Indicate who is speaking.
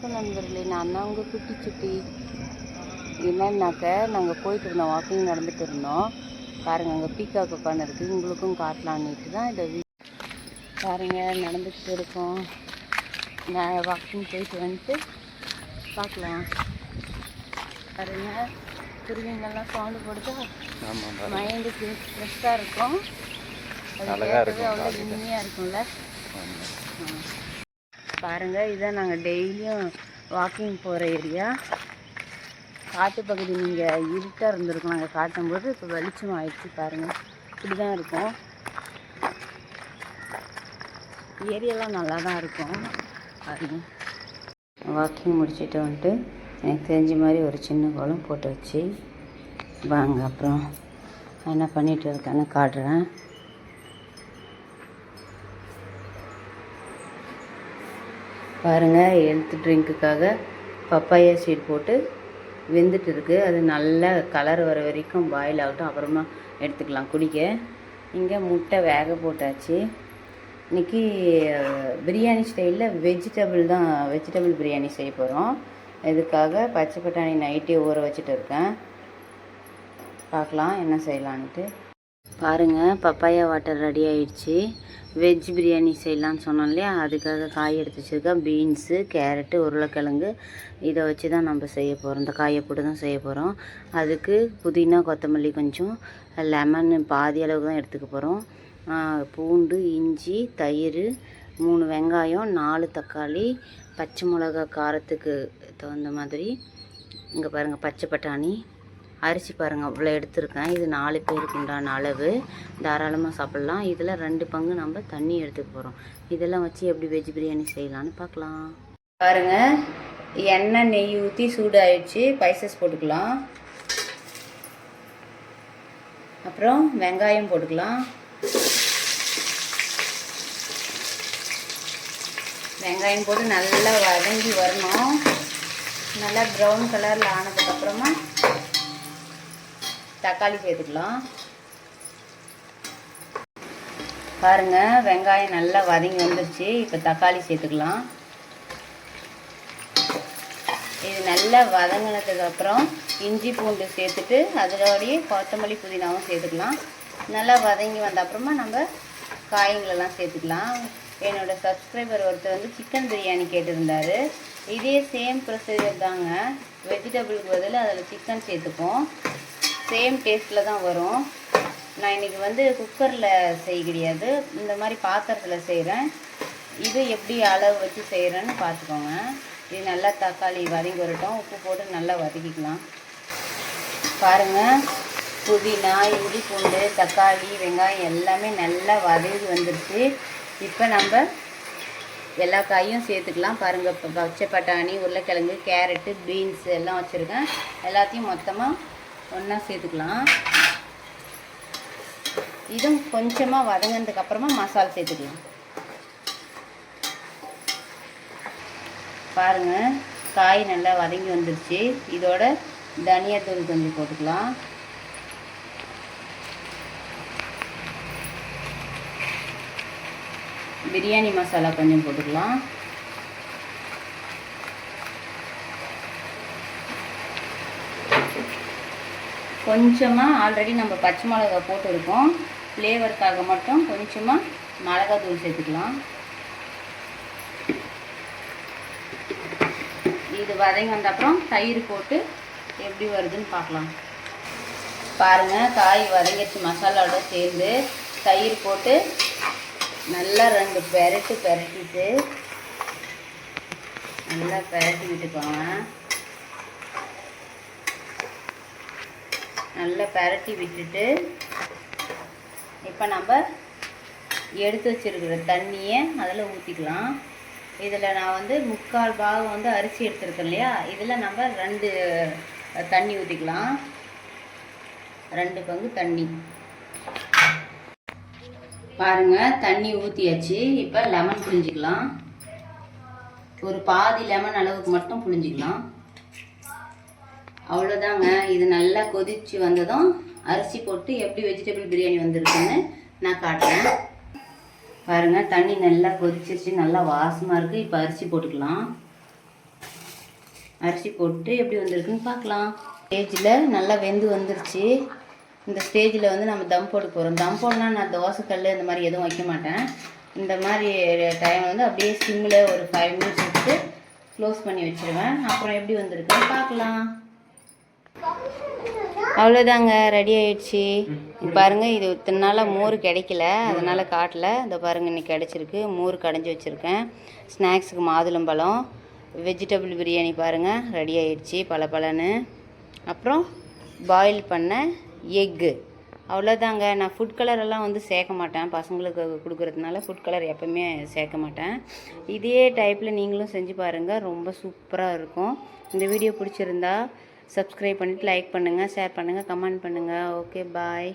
Speaker 1: நண்பர்களே, நான் தான் உங்கள் குட்டி சுட்டி. என்னன்னாக்க நாங்கள் போயிட்டு இருந்தோம், வாக்கிங் நடந்துட்டு இருந்தோம். பாருங்கள், அங்கே பீக்காக் உட்காந்து இருக்குது. உங்களுக்கும் காட்டலான்ட்டு தான் இதை பாருங்கள், நடந்துக்கிட்டு இருக்கோம். நான் வாக்கிங் போயிட்டு வந்துட்டு பார்க்கலாம். பாருங்கள், குருவிங்கெல்லாம் சவுண்டு போடுதா. மைண்டுக்கு ஃப்ரெஷ்ஷாக இருக்கும். அது கேட்கவே அவ்வளோ இனிமையாக இருக்கும்ல. பாருங்கள், இதுதான் நாங்கள் டெய்லியும் வாக்கிங் போகிற ஏரியா. காட்டு பகுதி. நீங்கள் இருட்டாக இருந்திருக்கும் நாங்கள் காட்டும்போது. இப்போ வெளிச்சம் ஆயிடுச்சு. பாருங்கள், இப்படி தான் இருக்கும். ஏரியாலாம் நல்லா தான் இருக்கும். பாருங்கள், வாக்கிங் முடிச்சுட்டு வந்துட்டு எனக்கு தெரிஞ்ச மாதிரி ஒரு சின்ன கோலம் போட்டு வச்சு வாங்க. அப்புறம் என்ன பண்ணிகிட்டு இருக்கேன்னு காட்டுறேன். பாருங்கள், ஹெல்த் ட்ரிங்க்குக்காக பப்பாயா சீட் போட்டு வெந்துட்டு இருக்குது. அது நல்ல கலர் வர வரைக்கும் பாயில் ஆகட்டும், அப்புறமா எடுத்துக்கலாம் குடிக்க. இங்கே முட்டை வேக போட்டாச்சு. இன்றைக்கி பிரியாணி ஸ்டைலில் வெஜிடபிள் பிரியாணி செய்ய போகிறோம். இதுக்காக பச்சை பட்டாணி நைட்டே ஊற வச்சுட்டு இருக்கேன். பார்க்கலாம் என்ன செய்யலான்ட்டு. பாருங்கள், பப்பாயா வாட்டர் ரெடி ஆகிடுச்சு. வெஜ் பிரியாணி செய்யலான்னு சொன்னோம் இல்லையா, அதுக்காக காய் எடுத்து வச்சுருக்கேன். பீன்ஸு, கேரட்டு, உருளைக்கிழங்கு, இதை வச்சு தான் நம்ம செய்ய போகிறோம். இந்த காயை போட்டு தான் செய்ய போகிறோம். அதுக்கு புதினா, கொத்தமல்லி, கொஞ்சம் லெமன் பாதி அளவுக்கு தான் எடுத்துக்க போகிறோம். பூண்டு, இஞ்சி, தயிர், 3 வெங்காயம், 4 தக்காளி, பச்சை மிளகா காரத்துக்கு தகுந்த மாதிரி. இங்கே பாருங்கள், பச்சை பட்டாணி, அரிசி பாருங்கள் அவ்வளோ எடுத்துருக்கேன். இது 4 பேருக்கு உண்டான அளவு, தாராளமாக சாப்பிட்லாம். இதில் 2 பங்கு நம்ம தண்ணி எடுத்துக்க போகிறோம். இதெல்லாம் வச்சு எப்படி வெஜ் பிரியாணி செய்யலான்னு பார்க்கலாம். பாருங்கள், எண்ணெய் நெய் ஊற்றி சூடு ஆயிடுச்சு. ஸ்பைசஸ் போட்டுக்கலாம். அப்புறம் வெங்காயம் போட்டுக்கலாம். வெங்காயம் போட்டு நல்லா வதங்கி வரணும். நல்லா ப்ரௌன் கலரில் ஆனதுக்கப்புறமா தக்காளி சேர்த்துக்கலாம். பாருங்கள், வெங்காயம் நல்லா வதங்கி வந்துடுச்சு. இப்போ தக்காளி சேர்த்துக்கலாம். இது நல்லா வதங்கினதுக்கப்புறம் இஞ்சி பூண்டு சேர்த்துட்டு அதோடய கொத்தமல்லி புதினாவும் சேர்த்துக்கலாம். நல்லா வதங்கி வந்த அப்புறமா நம்ம காய்களெல்லாம் சேர்த்துக்கலாம். என்னோடய சப்ஸ்கிரைபர் ஒருத்தர் வந்து சிக்கன் பிரியாணி கேட்டிருந்தார். இதே சேம் ப்ரொசீஜர் தாங்க. வெஜிடபிளுக்கு பதில் அதில் சிக்கன் சேர்த்துப்போம். சேம் டேஸ்ட்டில் தான் வரும். நான் இன்றைக்கி வந்து குக்கரில் செய்ய கிடையாது, இந்த மாதிரி பாத்திரத்தில் செய்கிறேன். இது எப்படி அளவு வச்சு செய்கிறேன்னு பார்த்துக்கோங்க. இது நல்லா தக்காளி வதங்கி வரட்டும். உப்பு போட்டு நல்லா வதக்கிக்கலாம். பாருங்கள், புதினா, இஞ்சி பூண்டு, தக்காளி, வெங்காயம் எல்லாமே நல்லா வதங்கி வந்துடுச்சு. இப்போ நம்ம எல்லா காயும் சேர்த்துக்கலாம். பாருங்கள், இப்போ பச்சை பட்டாணி, உருளைக்கிழங்கு, கேரட்டு, பீன்ஸ் எல்லாம் வச்சுருக்கேன். எல்லாத்தையும் மொத்தமாக ஒன்றா சேர்த்துக்கலாம். இதுவும் கொஞ்சமாக வதங்கினதுக்கப்புறமா மசாலா சேர்த்துக்கலாம். பாருங்கள், காய் நல்லா வதங்கி வந்துடுச்சு. இதோட தனியாத்தூள் கொஞ்சம் போட்டுக்கலாம். பிரியாணி மசாலா கொஞ்சம் போட்டுக்கலாம். கொஞ்சமாக ஆல்ரெடி நம்ம பச்சை மிளகா போட்டுருக்கோம். ஃப்ளேவருக்காக மட்டும் கொஞ்சமாக மிளகாத்தூள் சேர்த்துக்கலாம். இது வதங்கி வந்த அப்புறம் தயிர் போட்டு எப்படி வருதுன்னு பார்க்கலாம். பாருங்கள், காய் வதங்கிடுச்சு. மசாலாவோட சேர்ந்து தயிர் போட்டு நல்லா 2 பெரட்டிட்டு நல்லா பெரட்டி விட்டுக்கோங்க. நல்லா பெரட்டி விட்டுட்டு இப்போ நம்ம எடுத்து வச்சுருக்கிற தண்ணியை அதில் ஊற்றிக்கலாம். இதில் நான் வந்து 3/4 பாகம் வந்து அரிசி எடுத்துருக்கேன் இல்லையா, இதில் நம்ம 2 தண்ணி ஊற்றிக்கலாம். 2 பங்கு தண்ணி. பாருங்கள், தண்ணி ஊற்றியாச்சு. இப்போ லெமன் புழிஞ்சிக்கலாம். ஒரு பாதி லெமன் அளவுக்கு மட்டும் புழிஞ்சிக்கலாம். அவ்வளோதாங்க. இது நல்லா கொதித்து வந்ததும் அரிசி போட்டு எப்படி வெஜிடபிள் பிரியாணி வந்திருக்குன்னு நான் காட்டுறேன். பாருங்கள், தண்ணி நல்லா கொதிச்சிருச்சு, நல்லா வாசமாக இருக்குது. இப்போ அரிசி போட்டுக்கலாம். அரிசி போட்டு எப்படி வந்திருக்குன்னு பார்க்கலாம். ஸ்டேஜில் நல்லா வெந்து வந்துருச்சு. இந்த ஸ்டேஜில் வந்து நம்ம தம் போட்டு போகிறோம். தம் போடனா நான் தோசைக்கல் இந்த மாதிரி எதுவும் வைக்க மாட்டேன். இந்த மாதிரி டைம் வந்து அப்படியே சிம்மில் ஒரு 5 மினிட்ஸ் வச்சுட்டு க்ளோஸ் பண்ணி வச்சுருவேன். அப்புறம் எப்படி வந்திருக்குன்னு பார்க்கலாம். அவ்வளோதாங்க, ரெடி ஆயிடுச்சு. பாருங்கள், இது இத்தனை நாளாக மோர் கிடைக்கல, அதனால் காட்டல. இந்த பாருங்கள், இன்றைக்கி கிடச்சிருக்கு. மோர் கடைஞ்சி வச்சுருக்கேன். ஸ்நாக்ஸுக்கு மாதுளம்பழம். வெஜிடபிள் பிரியாணி பாருங்கள் ரெடி ஆயிடுச்சு பலன்னு. அப்புறம் பாயில் பண்ண எக்கு. அவ்வளோதாங்க. நான் ஃபுட் கலரெல்லாம் வந்து சேர்க்க மாட்டேன். பசங்களுக்கு கொடுக்குறதுனால ஃபுட் கலர் எப்போவுமே சேர்க்க மாட்டேன். இதே டைப்பில் நீங்களும் செஞ்சு பாருங்கள், ரொம்ப சூப்பராக இருக்கும். இந்த வீடியோ பிடிச்சிருந்தா சப்ஸ்கிரைப் பண்ணிவிட்டு லைக் பண்ணுங்கள், ஷேர் பண்ணுங்கள், கமெண்ட் பண்ணுங்கள். ஓகே, பாய்.